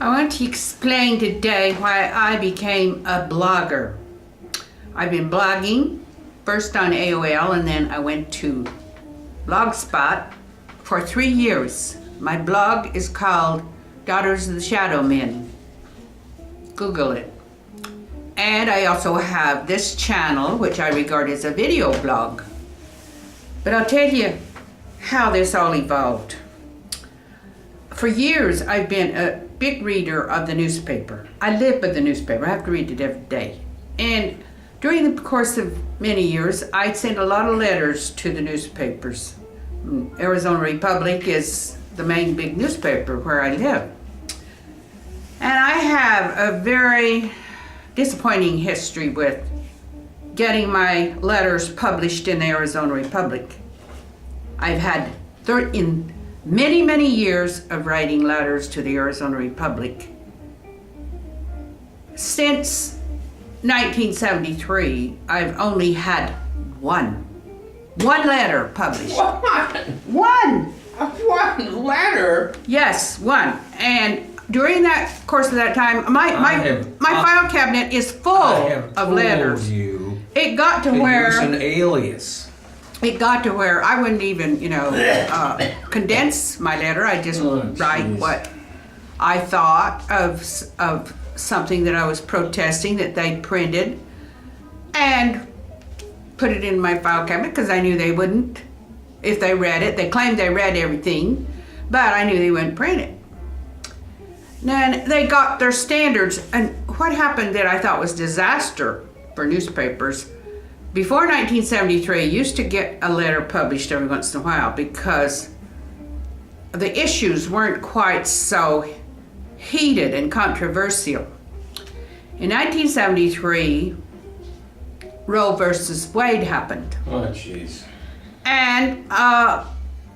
I want to explain today why I became a blogger. I've been blogging, first on AOL, and then I went to Blogspot for 3 years. My blog is called Daughters of the Shadow Men. Google it. And I also have this channel, which I regard as a video blog. But I'll tell you how this all evolved. For years, I've been a big reader of the newspaper. I live by the newspaper. I have to read it every day. And during the course of many years, I'd sent a lot of letters to the newspapers. Arizona Republic is the main big newspaper where I live. And I have a very disappointing history with getting my letters published in the Arizona Republic. I've had in many years of writing letters to the Arizona Republic. Since 1973, I've only had one letter published. One? One letter? Yes, one. And during that course of that time, my file cabinet is full of letters. It got to where use an alias. It got to where I wouldn't even, condense my letter. I just write what I thought of something that I was protesting that they printed, and put it in my file cabinet because I knew they wouldn't. If they read it, they claimed they read everything, but I knew they wouldn't print it. Then they got their standards, and what happened that I thought was disaster for newspapers. Before 1973, I used to get a letter published every once in a while because the issues weren't quite so heated and controversial. In 1973, Roe versus Wade happened. Oh, jeez. And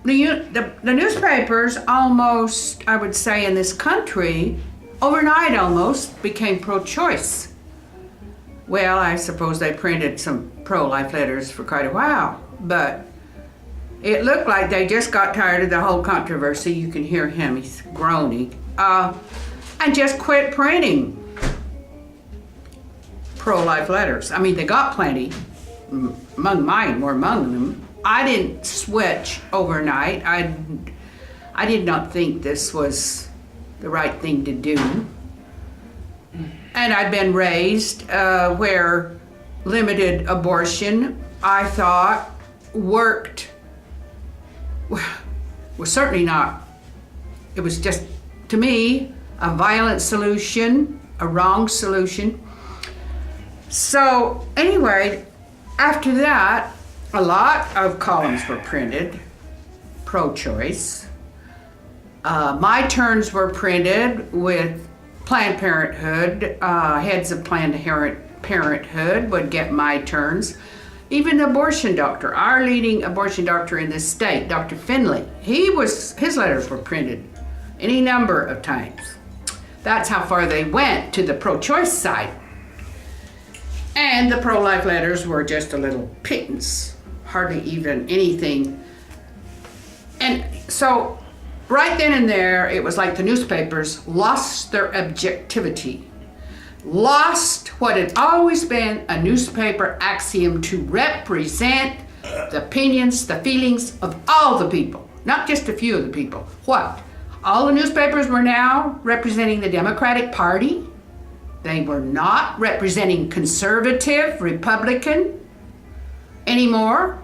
the newspapers almost, I would say, in this country, overnight almost, became pro-choice. Well, I suppose they printed some pro-life letters for quite a while, but it looked like they just got tired of the whole controversy. You can hear him, he's groaning, and just quit printing pro-life letters. I mean, they got plenty. Mine were among them. I didn't switch overnight. I did not think this was the right thing to do. And I'd been raised where limited abortion, I thought, worked. Was certainly not. It was just, to me, a violent solution, a wrong solution. So anyway, after that, a lot of columns were printed, pro-choice. My turns were printed with Planned Parenthood. Heads of Planned Parenthood would get my turns. Even the abortion doctor, our leading abortion doctor in this state, Dr. Finley, his letters were printed any number of times. That's how far they went to the pro-choice side. And the pro-life letters were just a little pittance, hardly even anything. And so right then and there, it was like the newspapers lost their objectivity, lost what had always been a newspaper axiom to represent the opinions, the feelings of all the people, not just a few of the people. What? All the newspapers were now representing the Democratic Party. They were not representing conservative, Republican anymore.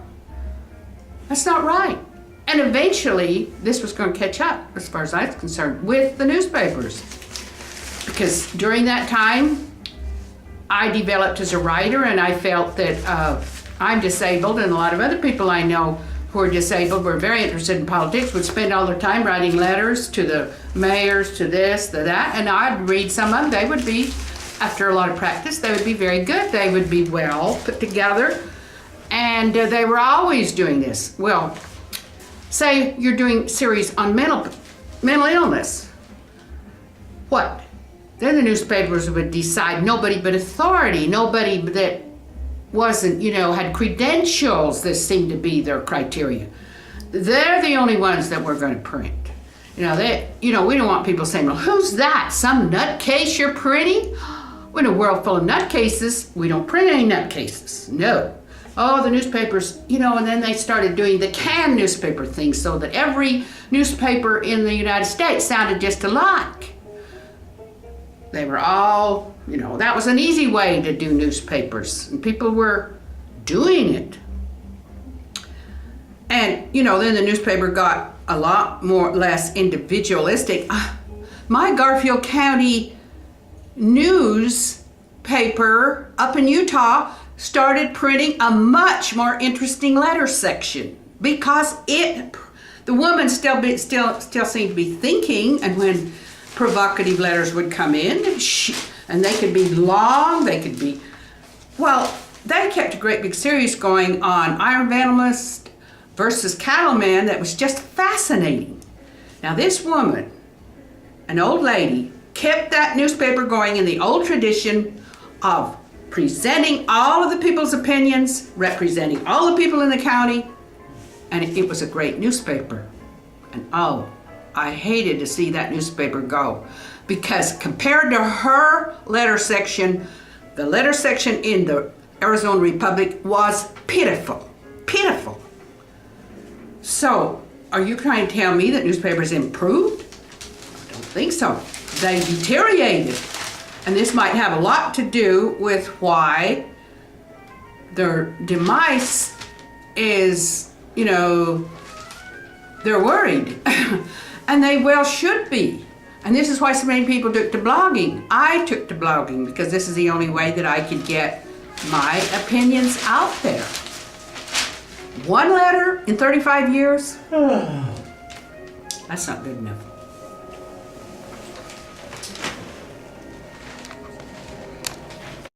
That's not right. And eventually, this was going to catch up, as far as I was concerned, with the newspapers. Because during that time, I developed as a writer, and I felt that I'm disabled, and a lot of other people I know who are disabled were very interested in politics, would spend all their time writing letters to the mayors, to this, to that, and I'd read some of them. They would be, after a lot of practice, they would be very good. They would be well put together, and they were always doing this. Well, say you're doing series on mental illness. What? Then the newspapers would decide nobody but authority, nobody that wasn't, had credentials that seemed to be their criteria. They're the only ones that we're going to print. we don't want people saying, well, who's that? Some nutcase you're printing? We're in a world full of nutcases. We don't print any nutcases. No. Oh, the newspapers, and then they started doing the canned newspaper thing so that every newspaper in the United States sounded just alike. They were all, that was an easy way to do newspapers, and people were doing it. And, then the newspaper got a lot less individualistic. My Garfield County newspaper up in Utah started printing a much more interesting letter section because the woman still seemed to be thinking, and when provocative letters would come in, and they could be long, they kept a great big series going on iron vandalist versus cattleman that was just fascinating. Now this woman, an old lady, kept that newspaper going in the old tradition of presenting all of the people's opinions, representing all the people in the county, and it was a great newspaper. And I hated to see that newspaper go, because compared to her letter section, the letter section in the Arizona Republic was pitiful. Pitiful. So, are you trying to tell me that newspapers improved? I don't think so. They deteriorated. And this might have a lot to do with why their demise is, they're worried. And they well should be. And this is why so many people took to blogging. I took to blogging because this is the only way that I could get my opinions out there. One letter in 35 years? That's not good enough.